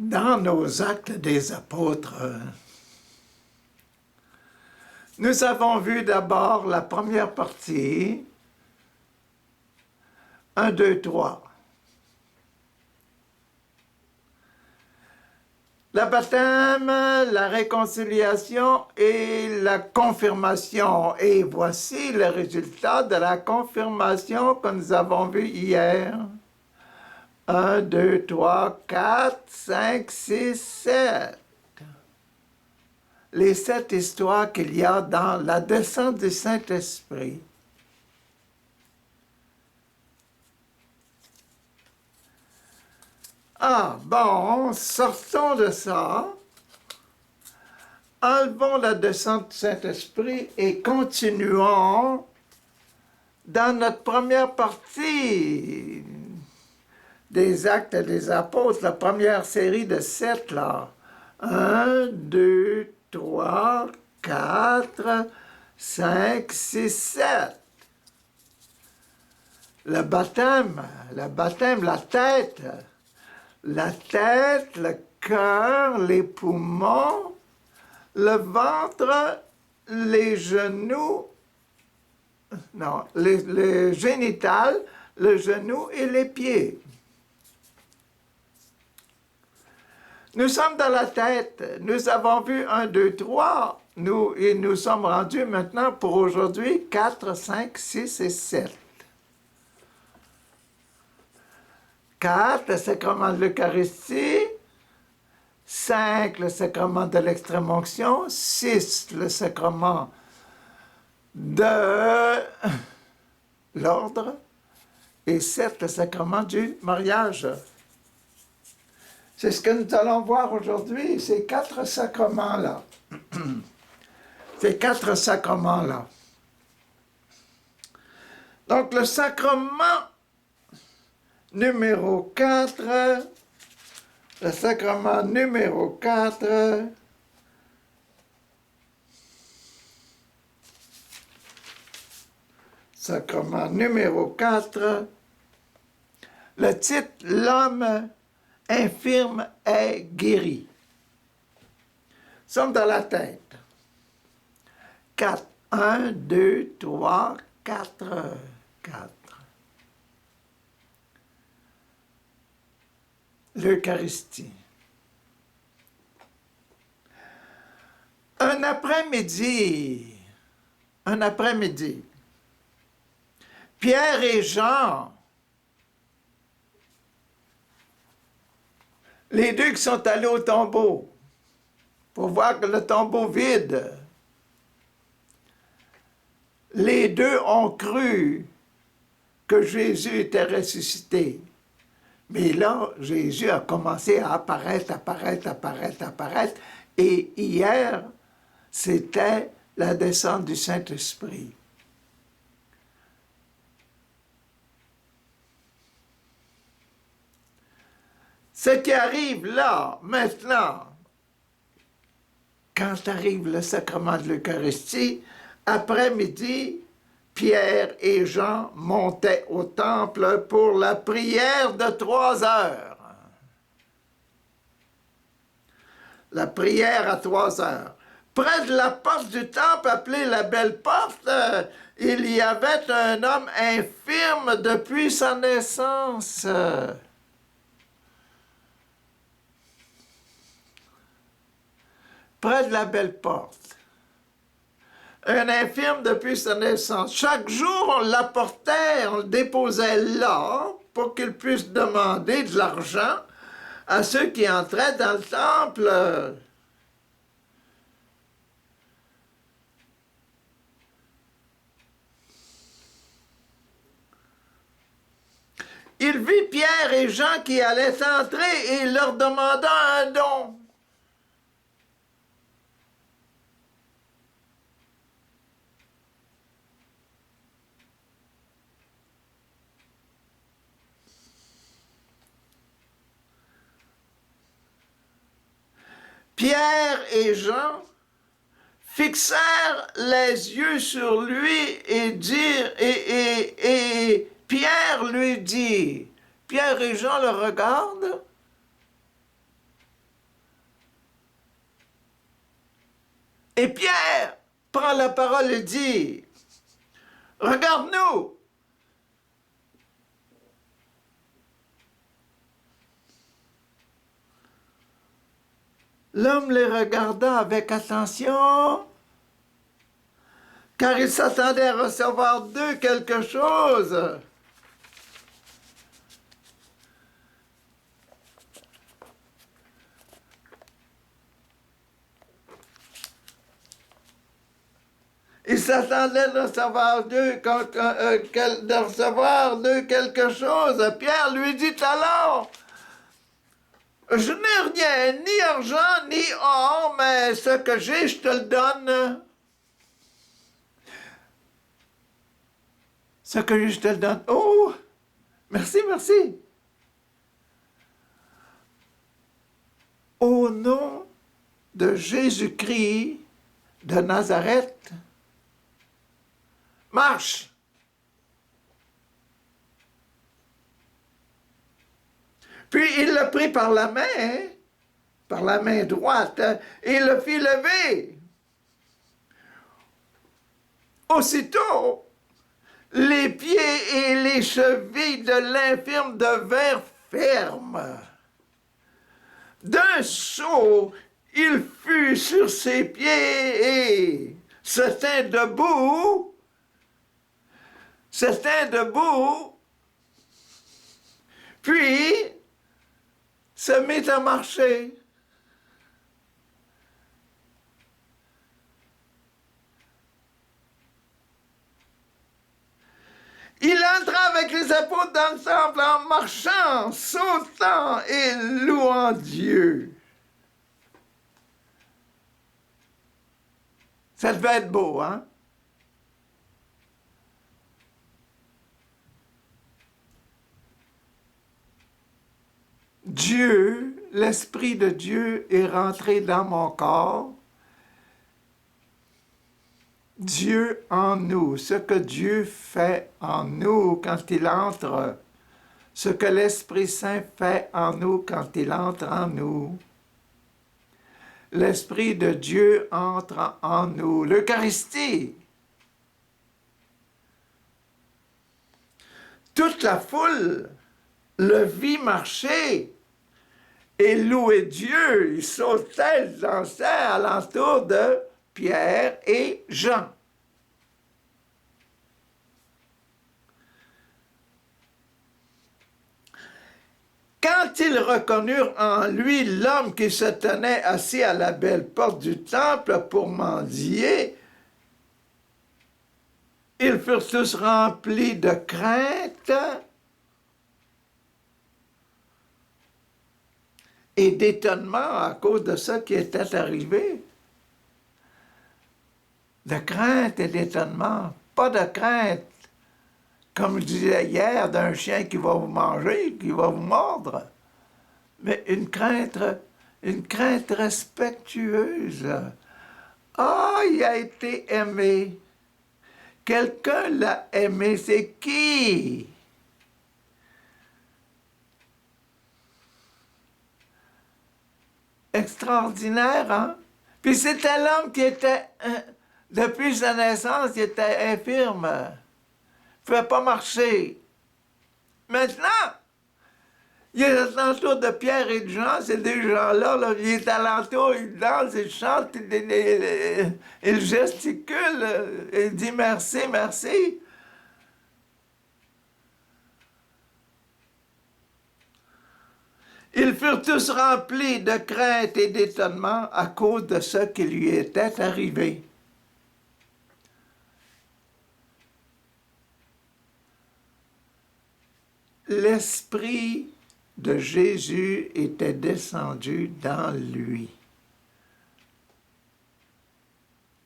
Dans nos actes des apôtres, nous avons vu d'abord la première partie, 1, 2, 3. Le baptême, la réconciliation et la confirmation. Et voici le résultat de la confirmation que nous avons vu hier. 1, 2, 3, 4, 5, 6, 7. Les 7 histoires qu'il y a dans la descente du Saint-Esprit. Ah, bon, sortons de ça. Enlevons la descente du Saint-Esprit et continuons dans notre première partie des Actes des Apôtres, la première série de 7, là. 1, 2, 3, 4, 5, 6, 7. Le baptême, la tête, le cœur, les poumons, le ventre, les genoux, non, les génitales, le genou et les pieds. Nous sommes dans la tête. Nous avons vu 1, 2, 3. Et nous sommes rendus maintenant pour aujourd'hui 4, 5, 6 et 7. 4, le sacrement de l'Eucharistie. 5, le sacrement de l'extrême-onction. 6, le sacrement de l'ordre. Et 7, le sacrement du mariage. C'est ce que nous allons voir aujourd'hui, ces 4 sacrements-là. Ces 4 sacrements-là. Donc, le sacrement numéro 4, le sacrement numéro 4, sacrement numéro 4, le titre « L'homme infirme est guéri ». Nous sommes dans la tête. 4. 1, 2, 3, 4. 4. L'Eucharistie. Un après-midi, Pierre et Jean, les deux qui sont allés au tombeau pour voir que le tombeau vide, les deux ont cru que Jésus était ressuscité. Mais là, Jésus a commencé à apparaître. Et hier, c'était la descente du Saint-Esprit. Ce qui arrive là, maintenant, quand arrive le sacrement de l'Eucharistie, après-midi, Pierre et Jean montaient au temple pour la prière de 3 heures. La prière à 3 heures. Près de la porte du temple, appelée la Belle Porte, il y avait un homme infirme depuis sa naissance. Près de la Belle Porte. Un infirme depuis sa naissance. Chaque jour, on l'apportait, on le déposait là pour qu'il puisse demander de l'argent à ceux qui entraient dans le temple. Il vit Pierre et Jean qui allaient entrer et il leur demanda un don. Pierre et Jean fixèrent les yeux sur lui et dirent, et Pierre lui dit, Pierre et Jean le regardent, Et Pierre prend la parole et dit, regarde-nous. L'homme les regarda avec attention, car il s'attendait à recevoir d'eux quelque chose. Il s'attendait de recevoir d'eux quelque chose. Pierre lui dit alors, je n'ai rien, ni argent, ni or, mais ce que j'ai, je te le donne. Ce que j'ai, je te le donne. Oh, merci, merci. Au nom de Jésus-Christ de Nazareth, marche. Puis il le prit par la main droite, et le fit lever. Aussitôt, les pieds et les chevilles de l'infirme devinrent fermes. D'un saut, il fut sur ses pieds et se tint debout, puis se mit à marcher. Il entra avec les apôtres dans le temple en marchant, sautant et louant Dieu. Ça devait être beau, hein? Dieu, l'Esprit de Dieu est rentré dans mon corps. Dieu en nous, ce que Dieu fait en nous quand il entre, ce que l'Esprit Saint fait en nous quand il entre en nous. L'Esprit de Dieu entre en nous. L'Eucharistie. Toute la foule le vit marcher et louer Dieu. Il sautait, il dansait alentour de Pierre et Jean. Quand ils reconnurent en lui l'homme qui se tenait assis à la belle porte du temple pour mendier, ils furent tous remplis de crainte et d'étonnement à cause de ce qui était arrivé. De crainte et d'étonnement, pas de crainte, comme je disais hier, d'un chien qui va vous manger, qui va vous mordre, mais une crainte respectueuse. Ah, il a été aimé. Quelqu'un l'a aimé, c'est qui? Extraordinaire, hein? Puis c'était l'homme qui était, depuis sa naissance, il était infirme. Il ne pouvait pas marcher. Maintenant, il est alentour de Pierre et de Jean, ces deux gens-là, là, il est alentour, il danse, il chante, il gesticule, il dit merci, merci. Ils furent tous remplis de crainte et d'étonnement à cause de ce qui lui était arrivé. L'Esprit de Jésus était descendu dans lui.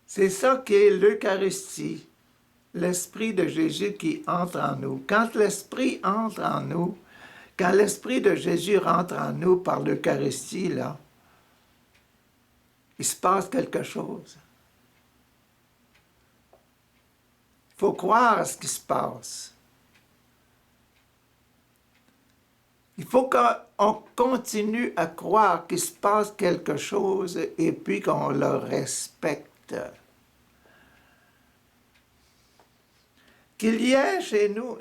C'est ça qu'est l'Eucharistie, l'Esprit de Jésus qui entre en nous. Quand l'Esprit entre en nous, quand l'Esprit de Jésus rentre en nous par l'Eucharistie, là, il se passe quelque chose. Il faut croire à ce qui se passe. Il faut qu'on continue à croire qu'il se passe quelque chose et puis qu'on le respecte. Qu'il y ait chez nous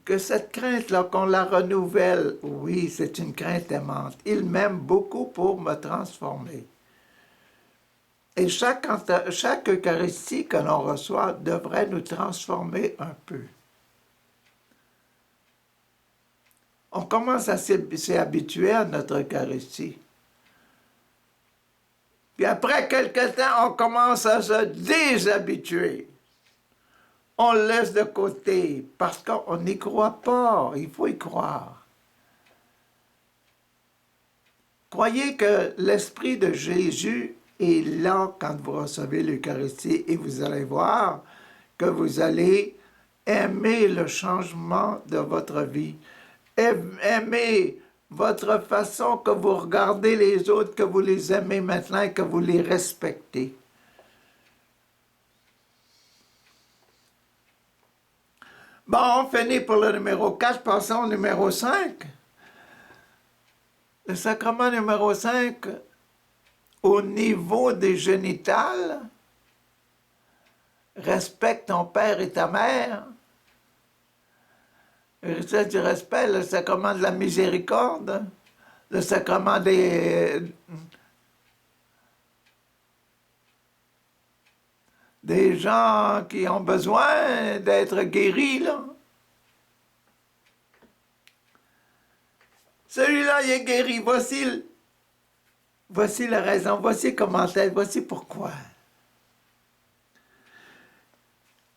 que cette crainte-là, qu'on la renouvelle, oui, c'est une crainte aimante. Il m'aime beaucoup pour me transformer. Et chaque Eucharistie que l'on reçoit devrait nous transformer un peu. On commence à s'habituer à notre Eucharistie. Puis après quelque temps, on commence à se déshabituer. On le laisse de côté parce qu'on n'y croit pas. Il faut y croire. Croyez que l'Esprit de Jésus est là quand vous recevez l'Eucharistie et vous allez voir que vous allez aimer le changement de votre vie. Aimer votre façon que vous regardez les autres, que vous les aimez maintenant et que vous les respectez. Bon, on finit pour le numéro 4, passons au numéro 5. Le sacrement numéro 5, au niveau des génitales, respecte ton père et ta mère. C'est du respect, le sacrement de la miséricorde, le sacrement des gens qui ont besoin d'être guéris, là. Celui-là, il est guéri. Voici la raison, voici comment c'est, voici pourquoi.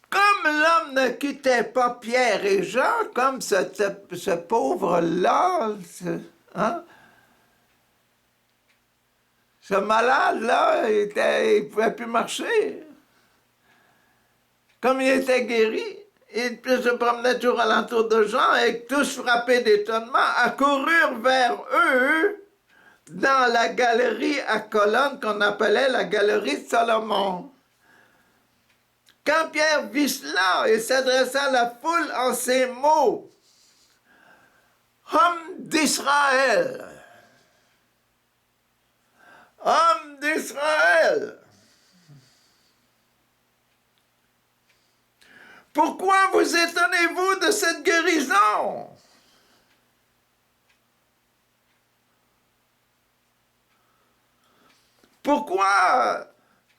Comme l'homme ne quittait pas Pierre et Jean, comme ce pauvre-là, ce malade-là, il ne pouvait plus marcher. Comme il était guéri, il se promenait toujours alentour de Jean et tous frappés d'étonnement accoururent vers eux dans la galerie à colonnes qu'on appelait la galerie de Salomon. Quand Pierre vit cela, il s'adressa à la foule en ces mots. « Homme d'Israël! Homme d'Israël! Pourquoi vous étonnez-vous de cette guérison? Pourquoi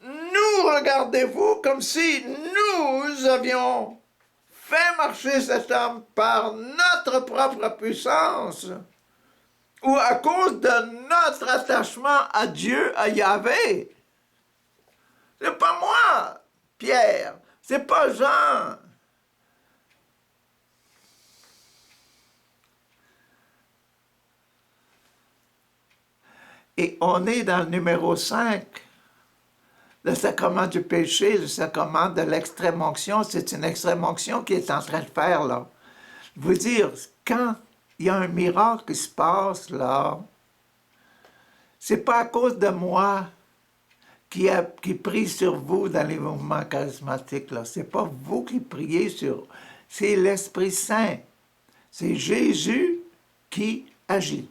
nous regardez-vous comme si nous avions fait marcher cet homme par notre propre puissance ou à cause de notre attachement à Dieu, à Yahvé? C'est pas moi, Pierre, c'est pas Jean. Et on est dans le numéro 5, le sacrement du péché, le sacrement de l'extrême-onction. C'est une extrême-onction qui est en train de faire, là. Je veux dire, quand il y a un miracle qui se passe, là, c'est pas à cause de moi qui prie sur vous dans les mouvements charismatiques, là. C'est pas vous qui priez sur... C'est l'Esprit Saint. C'est Jésus qui agit.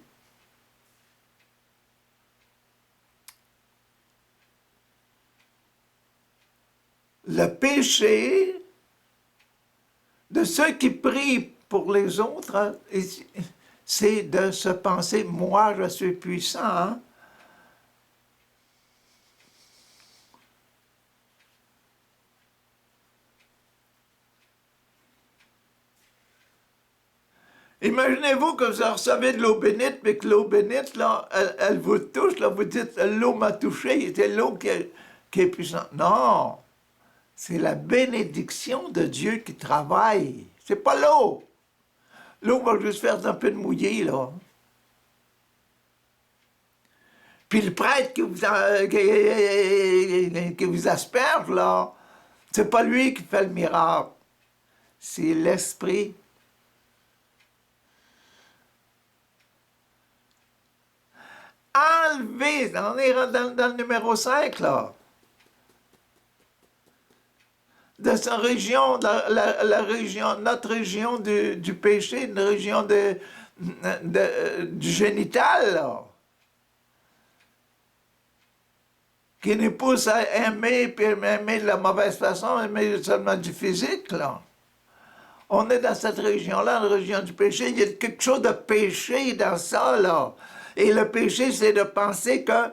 Le péché de ceux qui prient pour les autres, c'est de se penser, moi je suis puissant. Hein? Imaginez-vous que vous recevez de l'eau bénite, mais que l'eau bénite, là, elle vous touche, là, vous dites, l'eau m'a touché, c'est l'eau qui est puissante. Non! C'est la bénédiction de Dieu qui travaille. C'est pas l'eau. L'eau va juste faire un peu de mouillé, là. Puis le prêtre qui vous asperge, là, c'est pas lui qui fait le miracle. C'est l'Esprit. Enlever, on est dans le numéro 5, là. De sa région, notre région du péché, une région du génital, là. qui nous pousse à aimer, puis aimer de la mauvaise façon, aimer seulement du physique, là. On est dans cette région-là, la région du péché. Il y a quelque chose de péché dans ça, là. Et le péché, c'est de penser que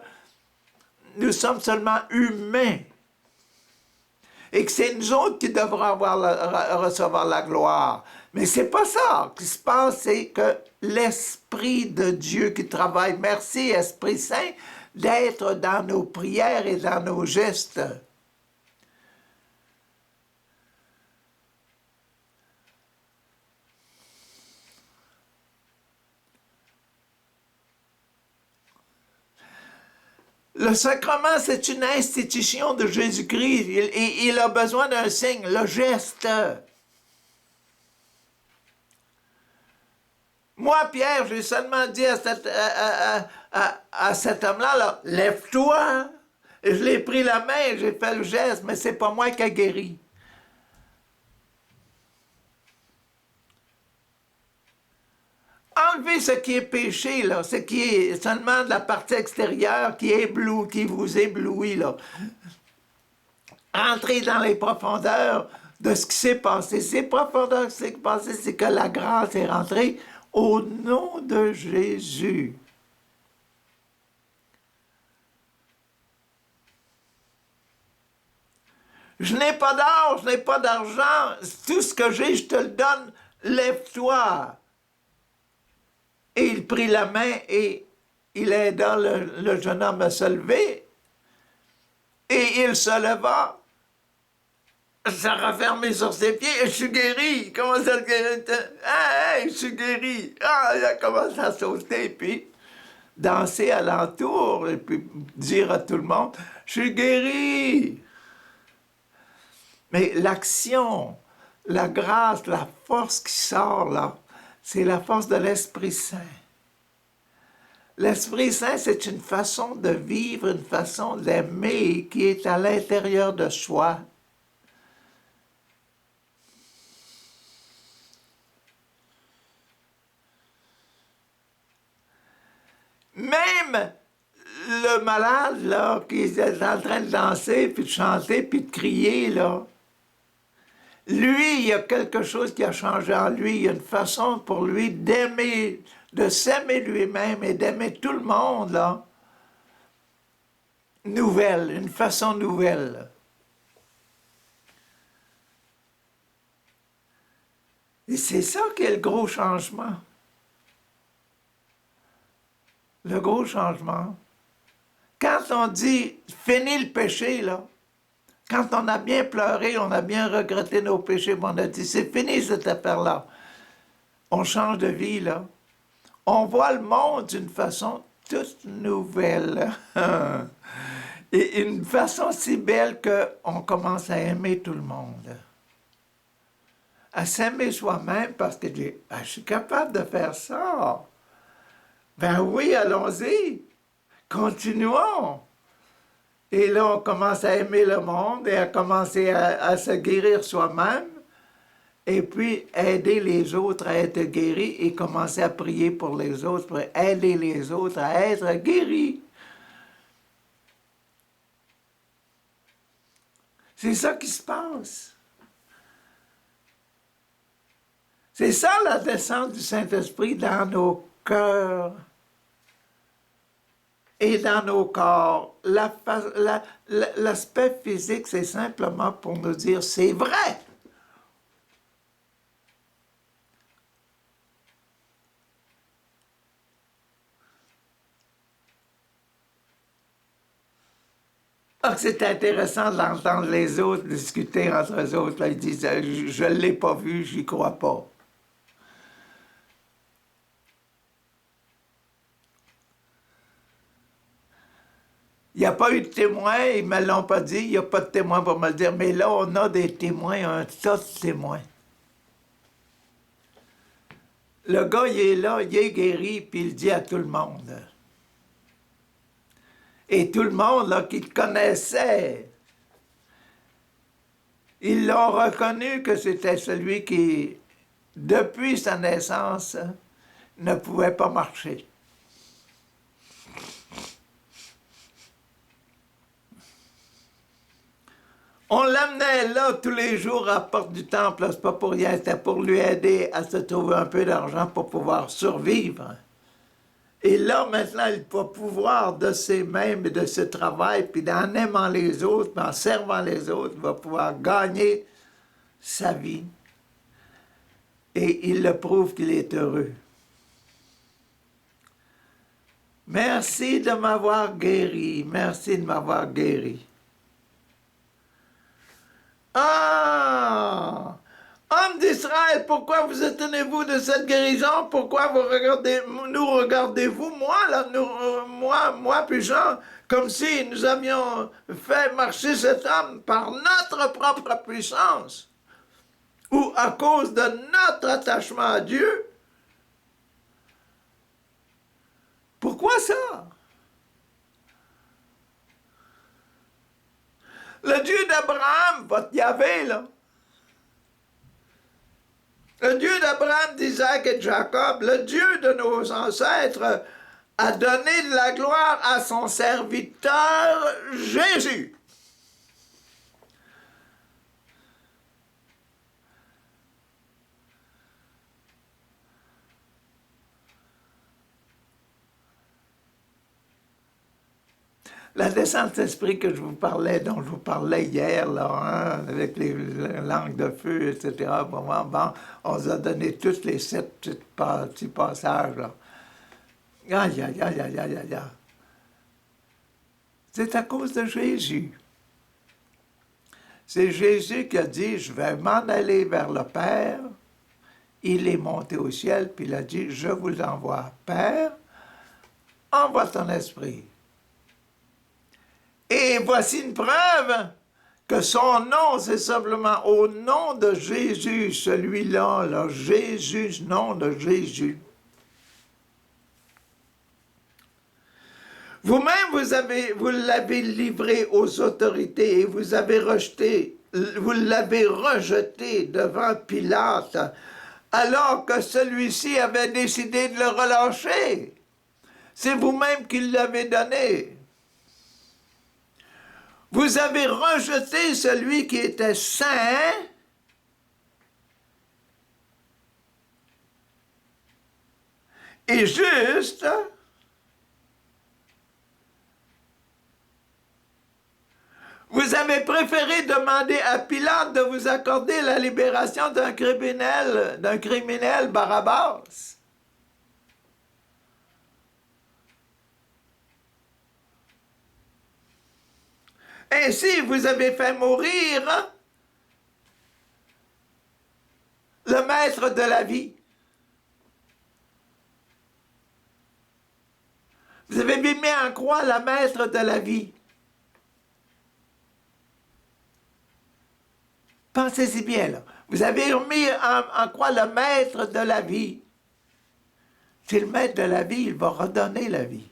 nous sommes seulement humains. Et que c'est nous autres qui devrons recevoir la gloire. Mais c'est pas ça. Ce qui se passe, c'est que l'Esprit de Dieu qui travaille, merci Esprit Saint, d'être dans nos prières et dans nos gestes. Le sacrement, c'est une institution de Jésus-Christ. Il a besoin d'un signe, le geste. Moi, Pierre, j'ai seulement dit à cet homme-là, là, lève-toi. Je l'ai pris la main, j'ai fait le geste, mais c'est pas moi qui a guéri. Enlevez ce qui est péché, là, ce qui est seulement de la partie extérieure qui vous éblouit, là. Entrez dans les profondeurs de ce qui s'est passé. Ces profondeurs qui s'est passé, c'est que la grâce est rentrée au nom de Jésus. Je n'ai pas d'or, je n'ai pas d'argent, tout ce que j'ai, je te le donne, lève-toi. Et il prit la main et il aida le jeune homme à se lever. Et il se leva, s'est refermé sur ses pieds, et je suis guéri. Comment ça, ah, hey, je suis guéri. Ah, il a commencé à sauter, puis danser alentour, et puis dire à tout le monde, je suis guéri. Mais l'action, la grâce, la force qui sort là, c'est la force de l'Esprit Saint. L'Esprit Saint, c'est une façon de vivre, une façon d'aimer qui est à l'intérieur de soi. Même le malade, là, qui est en train de danser, puis de chanter, puis de crier, là, lui, il y a quelque chose qui a changé en lui. Il y a une façon pour lui d'aimer, de s'aimer lui-même et d'aimer tout le monde, là. Nouvelle, une façon nouvelle. Et c'est ça qui est le gros changement. Le gros changement. Quand on dit « fini le péché », là, quand on a bien pleuré, on a bien regretté nos péchés, on a dit, c'est fini cette affaire-là. On change de vie, là. On voit le monde d'une façon toute nouvelle. Et une façon si belle qu'on commence à aimer tout le monde. À s'aimer soi-même parce que je suis capable de faire ça. Ben oui, allons-y. Continuons. Et là, on commence à aimer le monde et à commencer à se guérir soi-même et puis aider les autres à être guéris et commencer à prier pour les autres, pour aider les autres à être guéris. C'est ça qui se passe. C'est ça la descente du Saint-Esprit dans nos cœurs et dans nos corps. L'aspect physique, c'est simplement pour nous dire, c'est vrai. Ah, c'est intéressant d'entendre les autres discuter entre eux autres. Là, ils disent, je ne l'ai pas vu, j'y crois pas. Il n'y a pas eu de témoin, ils ne me l'ont pas dit, il n'y a pas de témoin pour me le dire. Mais là, on a des témoins, un tas de témoins. Le gars, il est là, il est guéri, puis il dit à tout le monde. Et tout le monde, là, qui le connaissait, ils l'ont reconnu que c'était celui qui, depuis sa naissance, ne pouvait pas marcher. On l'amenait là tous les jours à la porte du temple, c'est pas pour rien, c'était pour lui aider à se trouver un peu d'argent pour pouvoir survivre. Et là, maintenant, il va pouvoir de ses mains et de ce travail, puis en aimant les autres, en servant les autres, il va pouvoir gagner sa vie. Et il le prouve qu'il est heureux. Merci de m'avoir guéri. Merci de m'avoir guéri. Ah! Homme d'Israël, pourquoi vous étonnez-vous de cette guérison? Pourquoi nous regardez-vous, moi, là, moi, puis Jean, comme si nous avions fait marcher cet homme par notre propre puissance ou à cause de notre attachement à Dieu? Pourquoi ça? Le Dieu d'Abraham, votre Yahvé, là, le Dieu d'Abraham, d'Isaac et de Jacob, le Dieu de nos ancêtres, a donné de la gloire à son serviteur Jésus. La descente d'esprit que je vous parlais, dont je vous parlais hier, là, hein, avec les langues de feu, etc., bon, on nous a donné tous les 7 petits passages, là. Aïe, aïe, aïe, aïe, aïe, aïe. C'est à cause de Jésus. C'est Jésus qui a dit, je vais m'en aller vers le Père. Il est monté au ciel, puis il a dit, je vous envoie, Père, envoie ton esprit. Et voici une preuve que son nom, c'est simplement au nom de Jésus, celui-là, là, Jésus, nom de Jésus. Vous-même, vous l'avez livré aux autorités et vous l'avez rejeté devant Pilate, alors que celui-ci avait décidé de le relâcher. C'est vous-même qui l'avez donné. Vous avez rejeté celui qui était saint et juste. Vous avez préféré demander à Pilate de vous accorder la libération d'un criminel Barabbas. Ainsi, vous avez fait mourir le maître de la vie. Vous avez mis en croix le maître de la vie. Pensez-y bien, là. Vous avez mis en croix le maître de la vie. C'est le maître de la vie, il va redonner la vie.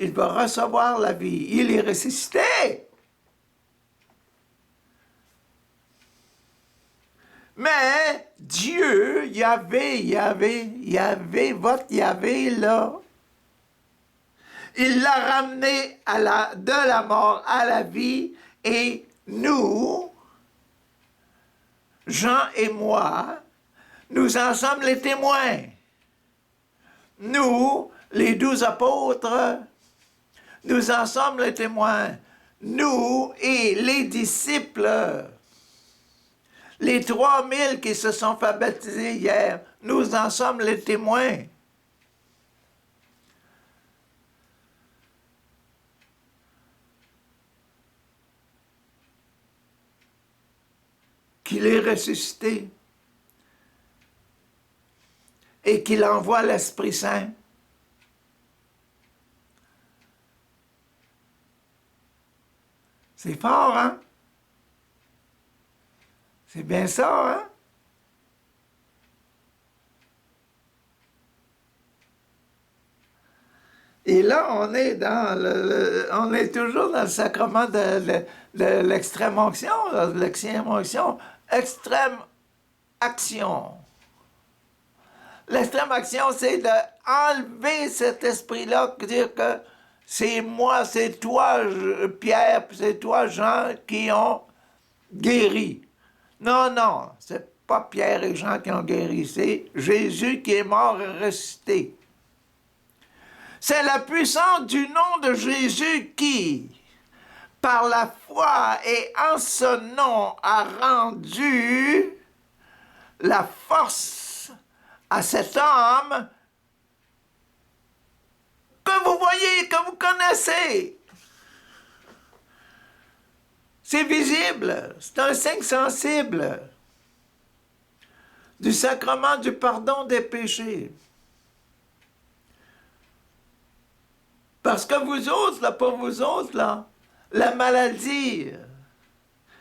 Il va recevoir la vie. Il est ressuscité. Mais Dieu, Yahvé, votre Yahvé, là, il l'a ramené de la mort à la vie, et nous, Jean et moi, nous en sommes les témoins. Nous, les 12 apôtres, nous en sommes les témoins. Nous et les disciples, les 3000 qui se sont fait baptiser hier, nous en sommes les témoins. Qu'il est ressuscité et qu'il envoie l'Esprit Saint. C'est fort, hein? C'est bien ça, hein? Et là, on est toujours dans le sacrement de l'extrême onction, extrême action. L'extrême action, c'est d'enlever cet esprit-là, dire que c'est moi, c'est toi, Pierre, c'est toi, Jean, qui ont guéri. Non, non, c'est pas Pierre et Jean qui ont guéri, c'est Jésus qui est mort et ressuscité. C'est la puissance du nom de Jésus qui, par la foi et en ce nom, a rendu la force à cet homme que vous voyez, que vous connaissez. C'est visible, c'est un signe sensible du sacrement du pardon des péchés. Parce que vous autres, là, pour vous autres, là, la maladie,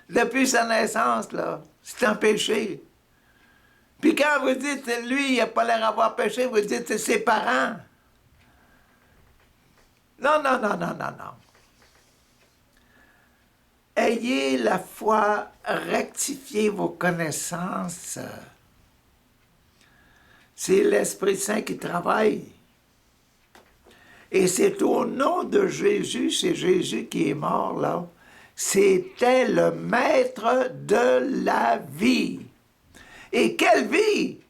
depuis sa naissance, là, c'est un péché. Puis quand vous dites, lui, il n'a pas l'air d'avoir péché, vous dites, c'est ses parents. Non, non, non, non, non, non. Ayez la foi, rectifiez vos connaissances. C'est l'Esprit Saint qui travaille. Et c'est au nom de Jésus, c'est Jésus qui est mort là. C'était le maître de la vie. Et quelle vie?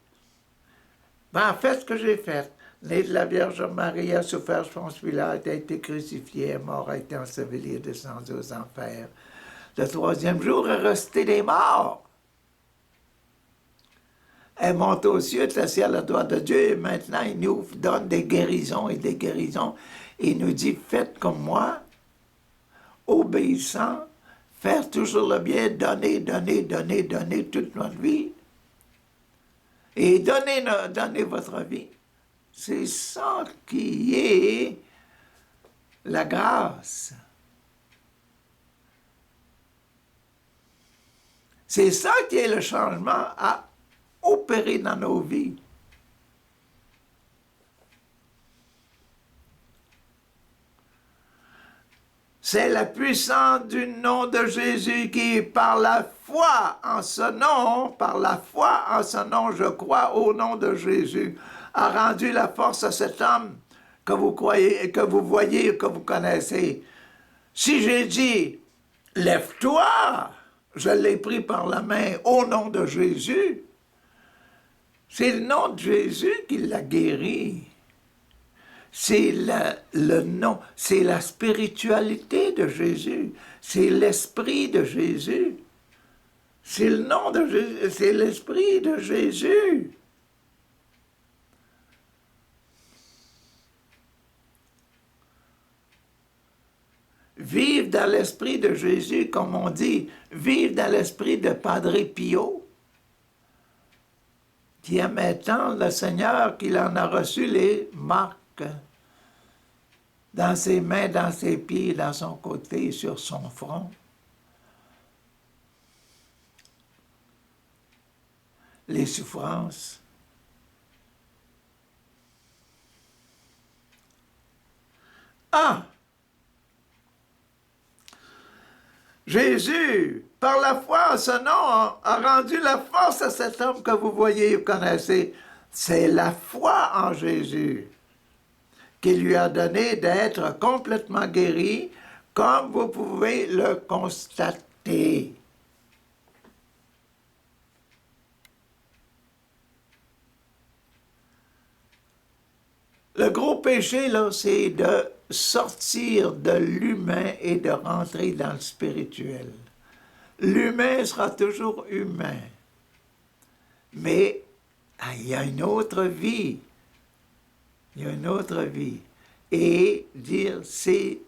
Ben, faites ce que j'ai fait. Né de la Vierge Marie, a souffert, je pense, Pilate, a été crucifié, est mort, a été enseveli, est descendu aux enfers. Le troisième jour est resté des morts. Elle monte aux cieux, est assise à la droite de Dieu, et maintenant il nous donne des guérisons et des guérisons. Il nous dit, faites comme moi, obéissant, faire toujours le bien, donner, donner, donner, donner toute notre vie. Et donnez votre vie. C'est ça qui est la grâce. C'est ça qui est le changement à opérer dans nos vies. C'est la puissance du nom de Jésus qui, par la foi en ce nom, par la foi en ce nom, je crois au nom de Jésus, a rendu la force à cet homme que vous croyez, que vous voyez, que vous connaissez. Si j'ai dit, lève-toi, je l'ai pris par la main au nom de Jésus, c'est le nom de Jésus qui l'a guéri. C'est le nom, c'est la spiritualité de Jésus, c'est l'esprit de Jésus, c'est le nom de Jésus, c'est l'esprit de Jésus. Vivre dans l'esprit de Jésus, comme on dit, vivre dans l'esprit de Padre Pio, qui aimait tant le Seigneur qu'il en a reçu les marques dans ses mains, dans ses pieds, dans son côté, sur son front. Les souffrances. Ah! Jésus, par la foi en ce nom, a rendu la force à cet homme que vous voyez et vous connaissez. C'est la foi en Jésus qui lui a donné d'être complètement guéri, comme vous pouvez le constater. Le gros péché, là, c'est de sortir de l'humain et de rentrer dans le spirituel. L'humain sera toujours humain, mais il y a une autre vie. Il y a une autre vie. Et dire, c'est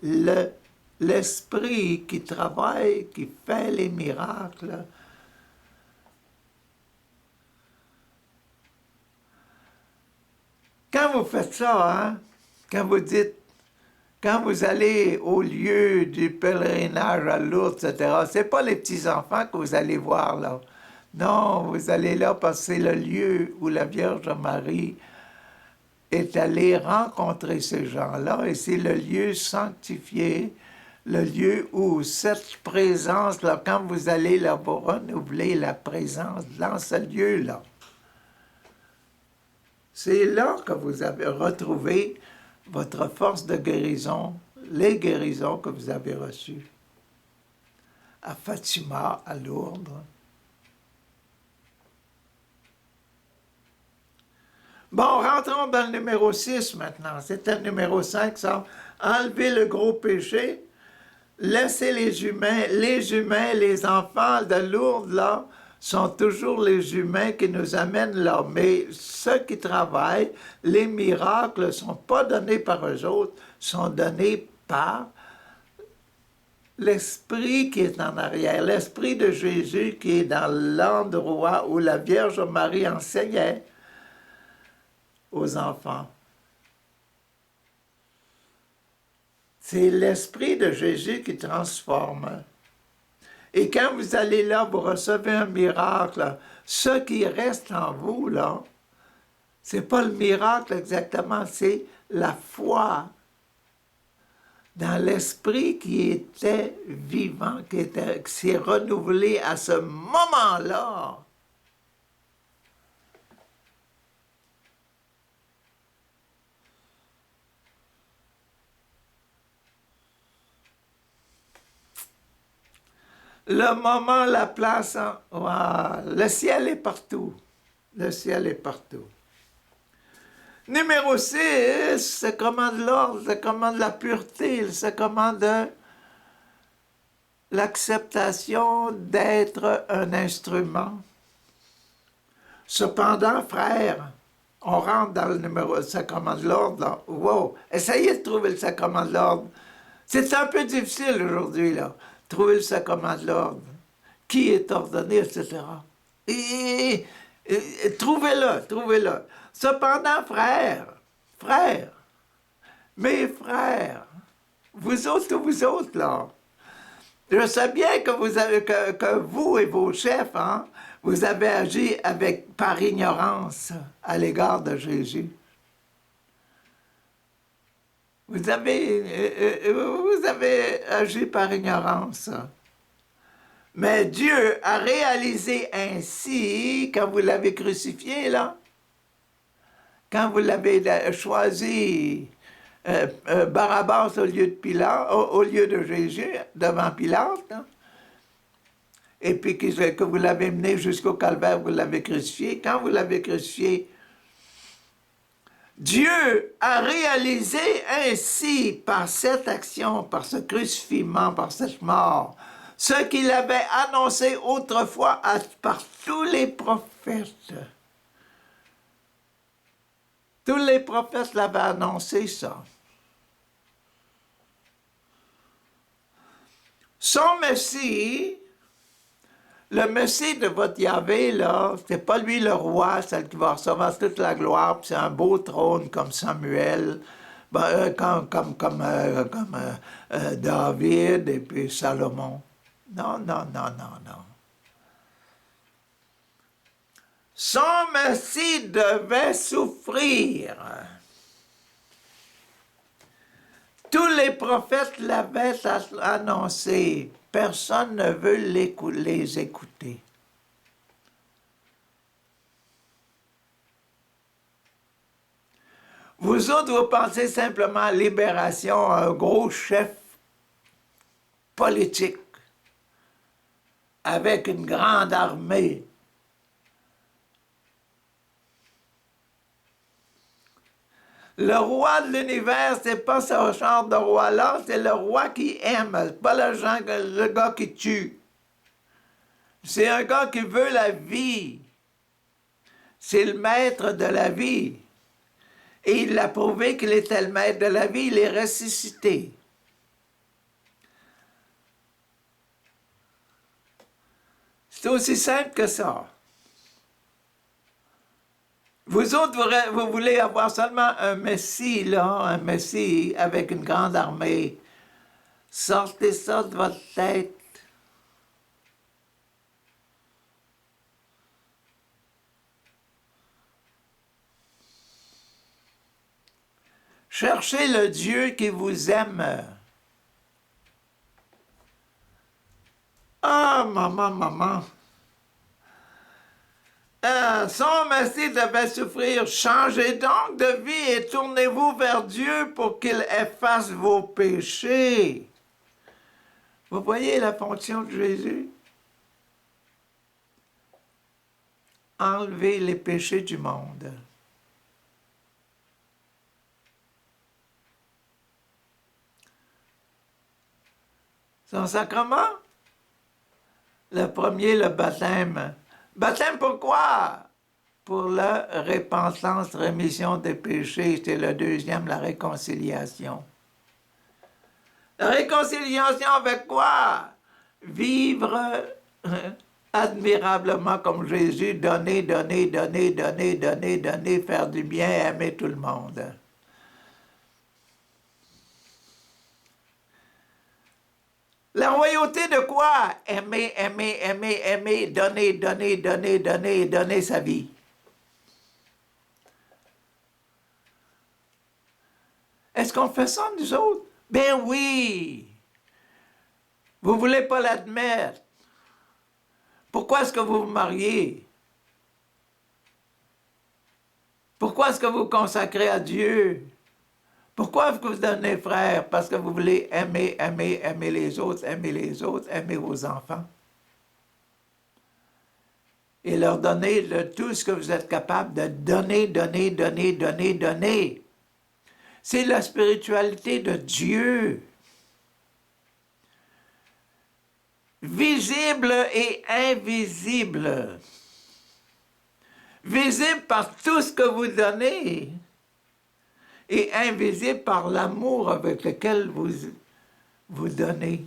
l'esprit qui travaille, qui fait les miracles. Quand vous faites ça, hein, quand vous dites, quand vous allez au lieu du pèlerinage à Lourdes, etc., c'est pas les petits-enfants que vous allez voir là. Non, vous allez là parce que c'est le lieu où la Vierge Marie est allée rencontrer ces gens-là, et c'est le lieu sanctifié, le lieu où cette présence-là, quand vous allez là, vous renouvelez la présence dans ce lieu-là. C'est là que vous avez retrouvé votre force de guérison, les guérisons que vous avez reçues à Fatima, à Lourdes. Bon, rentrons dans le numéro 6 maintenant. C'était le numéro 5, ça. Enlever le gros péché. Laisser les humains, les enfants de Lourdes, là, sont toujours les humains qui nous amènent là. Mais ceux qui travaillent, les miracles ne sont pas donnés par eux autres, sont donnés par l'Esprit qui est en arrière, l'Esprit de Jésus qui est dans l'endroit où la Vierge Marie enseignait aux enfants. C'est l'Esprit de Jésus qui transforme. Et quand vous allez là, vous recevez un miracle. Ce qui reste en vous, là, c'est pas le miracle exactement, c'est la foi dans l'Esprit qui était vivant, qui s'est renouvelé à ce moment-là. Le moment, la place, hein? Wow. Le ciel est partout. Le ciel est partout. Numéro 6, ça commande l'ordre, ça commande la pureté, ça commande l'acceptation d'être un instrument. Cependant, frère, on rentre dans le numéro, ça commande l'ordre, là. Wow! Essayez de trouver le sacrement de l'ordre. C'est un peu difficile aujourd'hui, là. Trouver le sacrement de l'ordre. Qui est ordonné, etc. Trouvez-le, trouvez-le. Cependant, frères, mes frères, vous autres, là, je sais bien que que vous et vos chefs, hein, vous avez agi par ignorance à l'égard de Jésus. Vous avez agi par ignorance. Mais Dieu a réalisé ainsi, quand vous l'avez crucifié, là, quand vous l'avez choisi Barabbas au lieu de Pilate, au lieu de Jésus, devant Pilate, hein, et puis que vous l'avez mené jusqu'au calvaire, vous l'avez crucifié. Quand vous l'avez crucifié, Dieu a réalisé ainsi, par cette action, par ce crucifiement, par cette mort, ce qu'il avait annoncé autrefois par tous les prophètes. Tous les prophètes l'avaient annoncé, ça. Son Messie, le Messie de votre Yahvé, là, c'est pas lui le roi, celle qui va recevoir toute la gloire, puis c'est un beau trône comme Samuel, comme David et puis Salomon. Non, non, non, non, non. Son Messie devait souffrir. Tous les prophètes l'avaient annoncé. Personne ne veut les écouter. Vous autres, vous pensez simplement à libération, un gros chef politique avec une grande armée. Le roi de l'univers, c'est pas ce genre de roi-là, c'est le roi qui aime, c'est pas le gars qui tue. C'est un gars qui veut la vie. C'est le maître de la vie. Et il a prouvé qu'il était le maître de la vie, il est ressuscité. C'est aussi simple que ça. Vous autres, vous voulez avoir seulement un Messie, là, un Messie avec une grande armée. Sortez ça de votre tête. Cherchez le Dieu qui vous aime. Ah, maman, maman. Son Messie devait souffrir. Changez donc de vie et tournez-vous vers Dieu pour qu'il efface vos péchés. Vous voyez la fonction de Jésus? Enlever les péchés du monde. Son sacrement? Le premier, le baptême. Baptême pourquoi? Pour la repentance, rémission des péchés. C'est le deuxième, la réconciliation. La réconciliation avec quoi? Vivre admirablement comme Jésus, donner, donner, donner, donner, donner, donner, faire du bien, aimer tout le monde. La royauté de quoi? Aimer, aimer, aimer, aimer, donner, donner, donner, donner, donner sa vie. Est-ce qu'on fait ça, nous autres? Ben oui! Vous ne voulez pas l'admettre. Pourquoi est-ce que vous vous mariez? Pourquoi est-ce que vous vous consacrez à Dieu? Pourquoi vous donnez frère? Parce que vous voulez aimer, aimer, aimer les autres, aimer vos enfants. Et leur donner tout ce que vous êtes capable de donner, donner, donner, donner, donner. C'est la spiritualité de Dieu. Visible et invisible. Visible par tout ce que vous donnez et invisible par l'amour avec lequel vous donnez.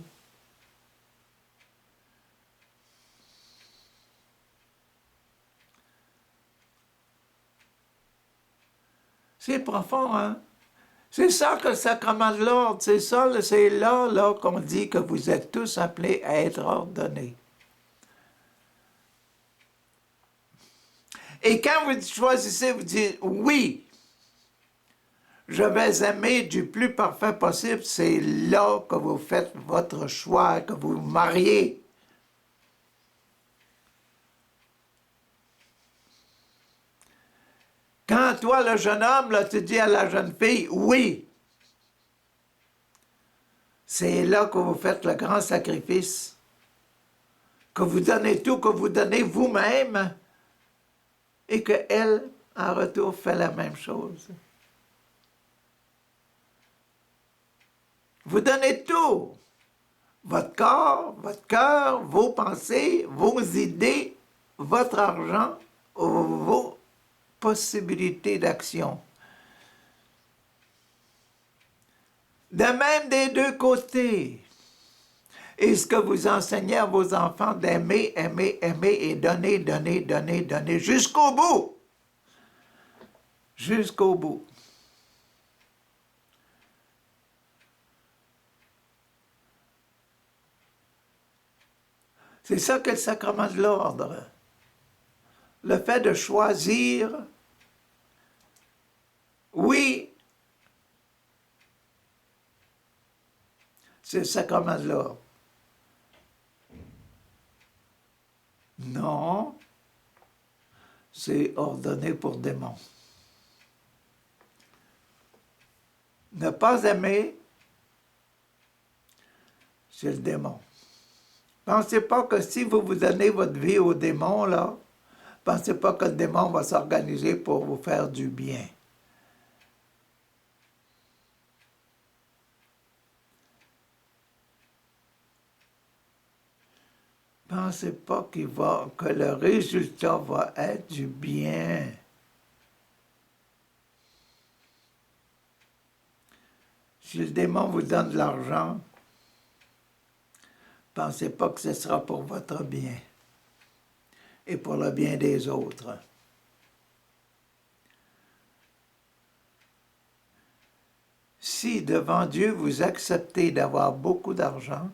C'est profond, hein? C'est ça que le sacrement de l'ordre, c'est ça, c'est là qu'on dit que vous êtes tous appelés à être ordonnés. Et quand vous choisissez, vous dites oui, je vais aimer du plus parfait possible, c'est là que vous faites votre choix, que vous vous mariez. Quand toi, le jeune homme, là, tu dis à la jeune fille, oui, c'est là que vous faites le grand sacrifice, que vous donnez tout, que vous donnez vous-même, et qu'elle, en retour, fait la même chose. Vous donnez tout, votre corps, votre cœur, vos pensées, vos idées, votre argent, vos possibilités d'action. De même des deux côtés. Et ce que vous enseignez à vos enfants d'aimer, aimer, aimer et donner, donner, donner, donner, jusqu'au bout. Jusqu'au bout. C'est ça qu'est le sacrement de l'ordre. Le fait de choisir, oui, c'est le sacrement de l'ordre. Non, c'est ordonné pour démon. Ne pas aimer, c'est le démon. Pensez pas que si vous vous donnez votre vie au démon, là, pensez pas que le démon va s'organiser pour vous faire du bien. Pensez pas que le résultat va être du bien. Si le démon vous donne de l'argent, pensez pas que ce sera pour votre bien et pour le bien des autres. Si devant Dieu vous acceptez d'avoir beaucoup d'argent,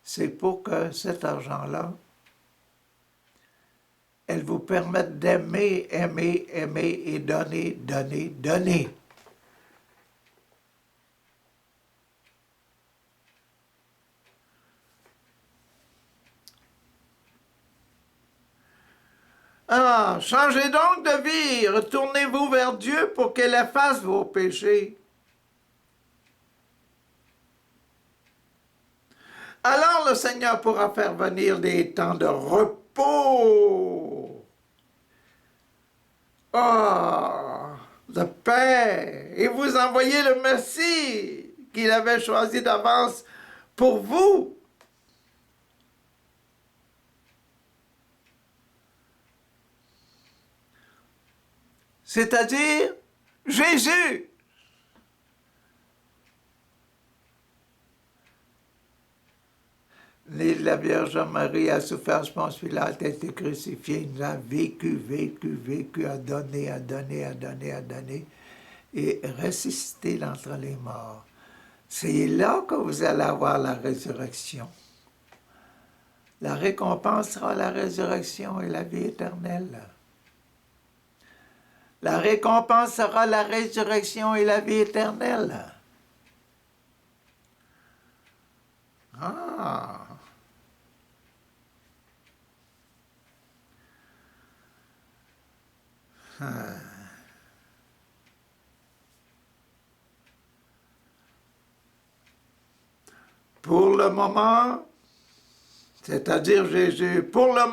c'est pour que cet argent-là, elle vous permette d'aimer, aimer, aimer et donner, donner, donner. Ah, changez donc de vie, retournez-vous vers Dieu pour qu'il efface vos péchés. Alors le Seigneur pourra faire venir des temps de repos. Ah, de paix, et vous envoyez le Messie qu'il avait choisi d'avance pour vous. C'est-à-dire Jésus. Né de la Vierge Marie, a souffert, je pense, Pilate a été crucifié, il a vécu, a donné, et ressuscité d'entre les morts. C'est là que vous allez avoir la résurrection. La récompense sera la résurrection et la vie éternelle. La récompense sera la résurrection et la vie éternelle. Ah! Pour le moment, c'est-à-dire Jésus, pour le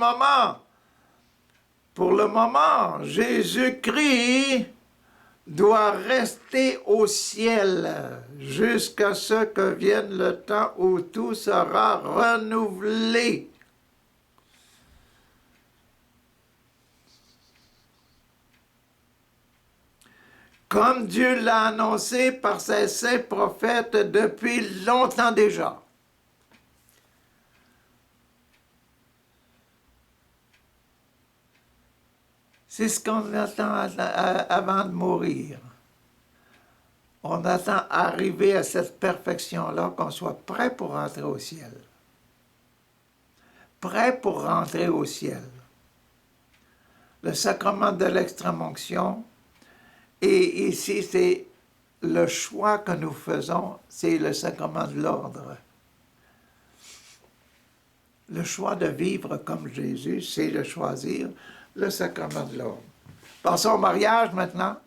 moment, Jésus-Christ doit rester au ciel jusqu'à ce que vienne le temps où tout sera renouvelé. Comme Dieu l'a annoncé par ses saints prophètes depuis longtemps déjà. C'est ce qu'on attend avant de mourir. On attend arriver à cette perfection-là, qu'on soit prêt pour rentrer au ciel. Prêt pour rentrer au ciel. Le sacrement de l'extrême-onction, et ici c'est le choix que nous faisons, c'est le sacrement de l'ordre. Le choix de vivre comme Jésus, c'est de choisir le sacrement de l'ordre. Passons au mariage maintenant.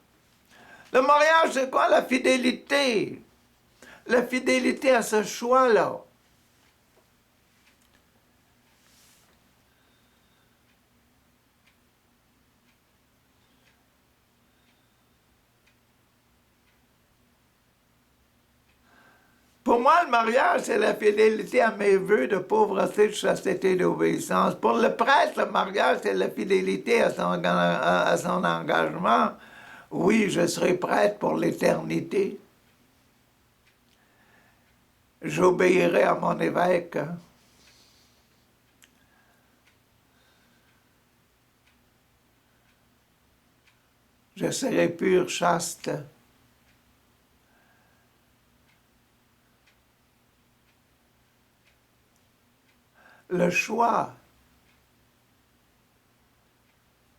Le mariage, c'est quoi? La fidélité. La fidélité à ce choix-là. Pour moi, le mariage, c'est la fidélité à mes vœux de pauvreté, de chasteté, d'obéissance. Pour le prêtre, le mariage, c'est la fidélité à son engagement. Oui, je serai prêtre pour l'éternité. J'obéirai à mon évêque. Je serai pur, chaste. Le choix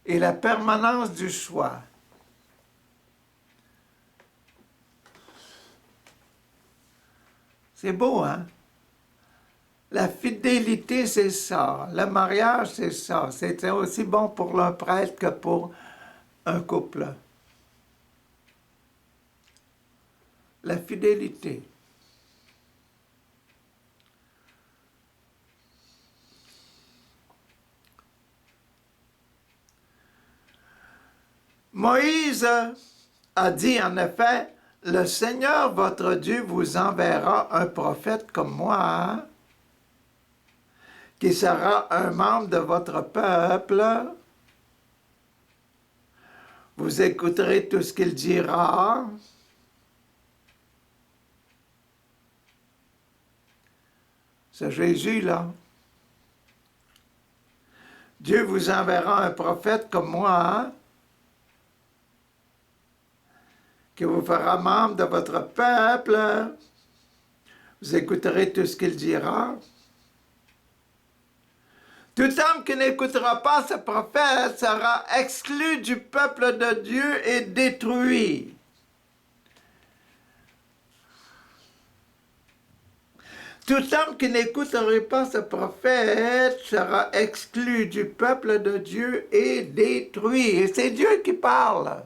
et la permanence du choix. C'est beau, hein? La fidélité, c'est ça. Le mariage, c'est ça. C'est aussi bon pour un prêtre que pour un couple. La fidélité. Moïse a dit en effet, « Le Seigneur votre Dieu vous enverra un prophète comme moi, qui sera un membre de votre peuple. Vous écouterez tout ce qu'il dira. C'est Jésus, là. Dieu vous enverra un prophète comme moi, qui vous fera membre de votre peuple. Vous écouterez tout ce qu'il dira. Tout homme qui n'écoutera pas ce prophète sera exclu du peuple de Dieu et détruit. » Tout homme qui n'écouterait pas ce prophète sera exclu du peuple de Dieu et détruit. Et c'est Dieu qui parle.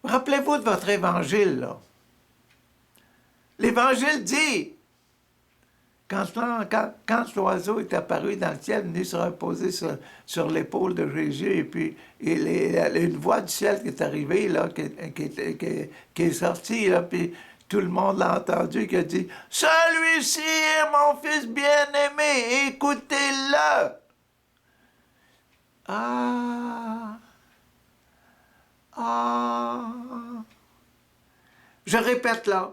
Rappelez-vous de votre évangile, là. L'évangile dit, quand l'oiseau est apparu dans le ciel, venu se reposer sur l'épaule de Jésus, et puis il y a une voix du ciel qui est arrivée, là, qui est sortie, là, puis tout le monde l'a entendu, qui a dit « Celui-ci est mon fils bien-aimé, écoutez-le! » Ah! Ah! Je répète là.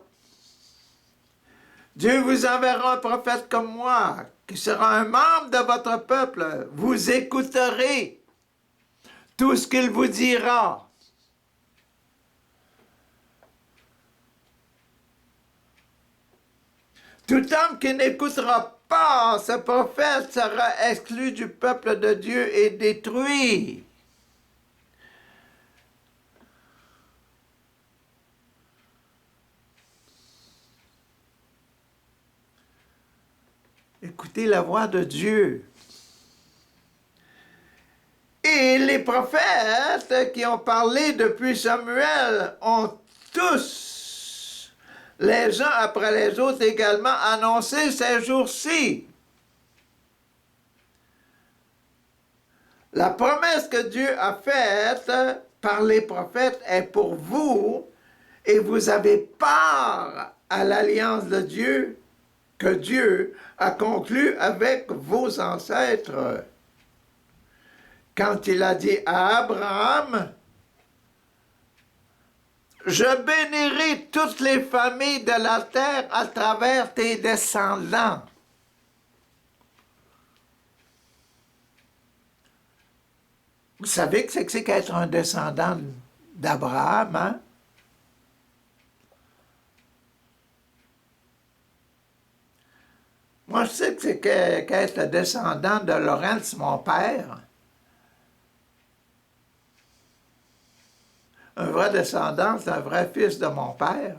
Dieu vous enverra un prophète comme moi, qui sera un membre de votre peuple. Vous écouterez tout ce qu'il vous dira. Tout homme qui n'écoutera pas ce prophète sera exclu du peuple de Dieu et détruit. Écoutez la voix de Dieu. Et les prophètes qui ont parlé depuis Samuel ont tous, les uns après les autres également, annoncé ces jours-ci. La promesse que Dieu a faite par les prophètes est pour vous, et vous avez part à l'alliance de Dieu que Dieu a conclue avec vos ancêtres. Quand il a dit à Abraham, « Je bénirai toutes les familles de la terre à travers tes descendants. » Vous savez que c'est qu'être un descendant d'Abraham, hein? Moi, je sais que c'est qu'être le descendant de Laurence, mon père. Un vrai descendant, c'est un vrai fils de mon père.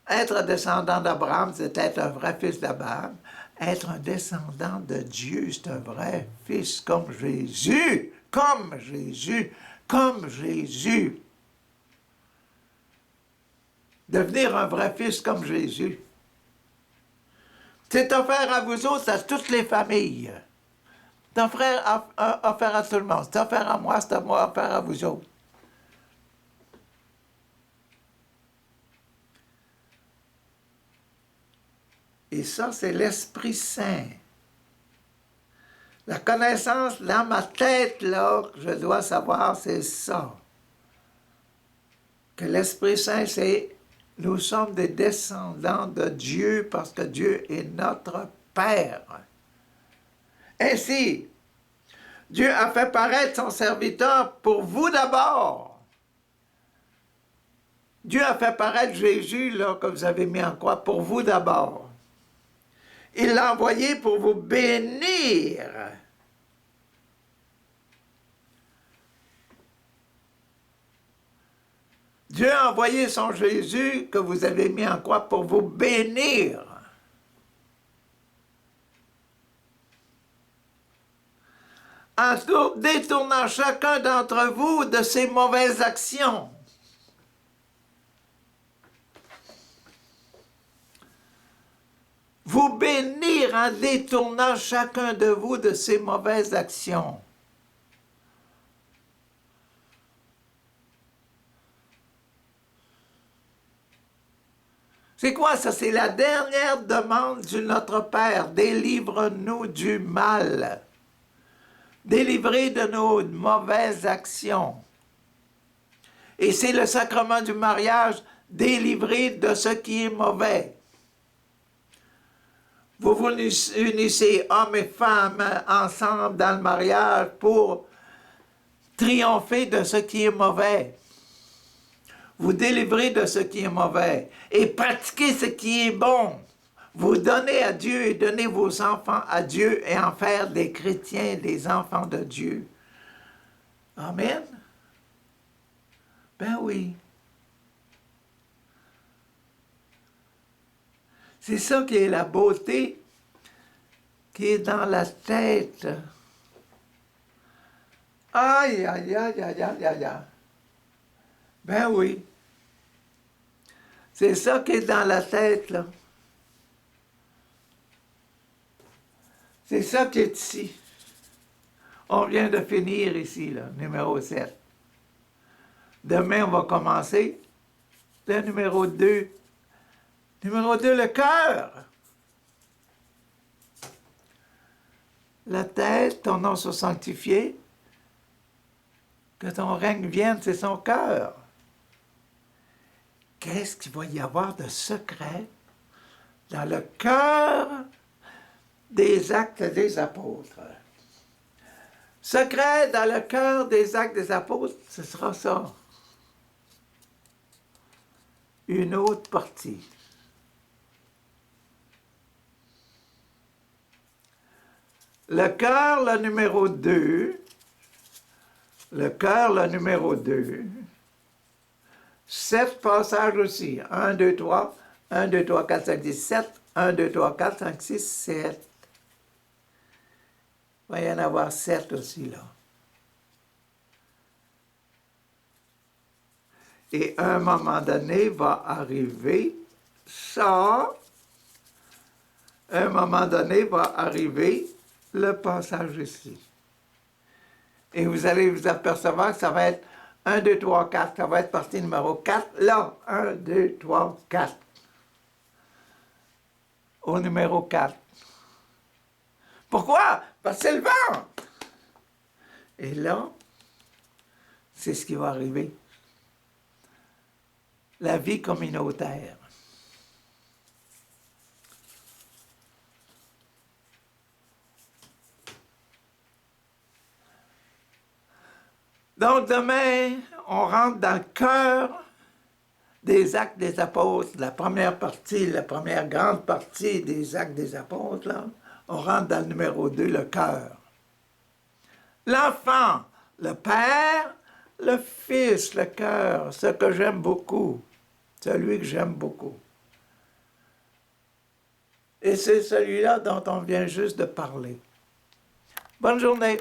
Être un descendant d'Abraham, c'est être un vrai fils d'Abraham. Être un descendant de Dieu, c'est un vrai fils comme Jésus, comme Jésus, comme Jésus. Devenir un vrai fils comme Jésus. C'est offert à vous autres, à toutes les familles. C'est offert à tout le monde. C'est offert à moi, c'est offert à vous autres. Et ça, c'est l'Esprit Saint. La connaissance dans ma tête, là, que je dois savoir, c'est ça. Que l'Esprit Saint, c'est nous sommes des descendants de Dieu parce que Dieu est notre Père. Ainsi, Dieu a fait paraître son serviteur pour vous d'abord. Dieu a fait paraître Jésus, là, que vous avez mis en croix, pour vous d'abord. Il l'a envoyé pour vous bénir. Dieu a envoyé son Jésus que vous avez mis en croix pour vous bénir. En détournant chacun d'entre vous de ses mauvaises actions. Vous bénir en détournant chacun de vous de ses mauvaises actions. C'est quoi ça? C'est la dernière demande de notre Père. Délivre-nous du mal. Délivrez de nos mauvaises actions. Et c'est le sacrement du mariage, délivré de ce qui est mauvais. Vous vous unissez, hommes et femmes, ensemble dans le mariage pour triompher de ce qui est mauvais. Vous délivrez de ce qui est mauvais et pratiquez ce qui est bon. Vous donnez à Dieu et donnez vos enfants à Dieu et en faire des chrétiens, des enfants de Dieu. Amen. Ben oui. C'est ça qui est la beauté qui est dans la tête. Aïe, aïe, aïe, aïe, aïe, aïe, aïe. Ben oui. C'est ça qui est dans la tête, là. C'est ça qui est ici. On vient de finir ici, là, numéro 7. Demain, on va commencer le numéro 2. Numéro 2, le cœur. La tête, ton nom soit sanctifié. Que ton règne vienne, c'est son cœur. Qu'est-ce qu'il va y avoir de secret dans le cœur des Actes des Apôtres? Secret dans le cœur des Actes des Apôtres, ce sera ça. Une autre partie. Le cœur, le numéro 2. Le cœur, le numéro 2. 7 passages aussi. 1, 2, 3. 1, 2, 3, 4, 5, 6, 7. 1, 2, 3, 4, 5, 6, 7. Il va y en avoir 7 aussi, là. Et à un moment donné, va arriver ça. À un moment donné, va arriver le passage ici. Et vous allez vous apercevoir que ça va être 1, 2, 3, 4. Ça va être partie numéro 4. Là, 1, 2, 3, 4. Au numéro 4. Pourquoi? Parce que c'est le vent. Et là, c'est ce qui va arriver. La vie communautaire. Donc demain, on rentre dans le cœur des Actes des Apôtres, la première partie, la première grande partie des Actes des Apôtres, là. On rentre dans le numéro 2, le cœur. L'enfant, le Père, le Fils, le cœur, ce que j'aime beaucoup, celui que j'aime beaucoup. Et c'est celui-là dont on vient juste de parler. Bonne journée.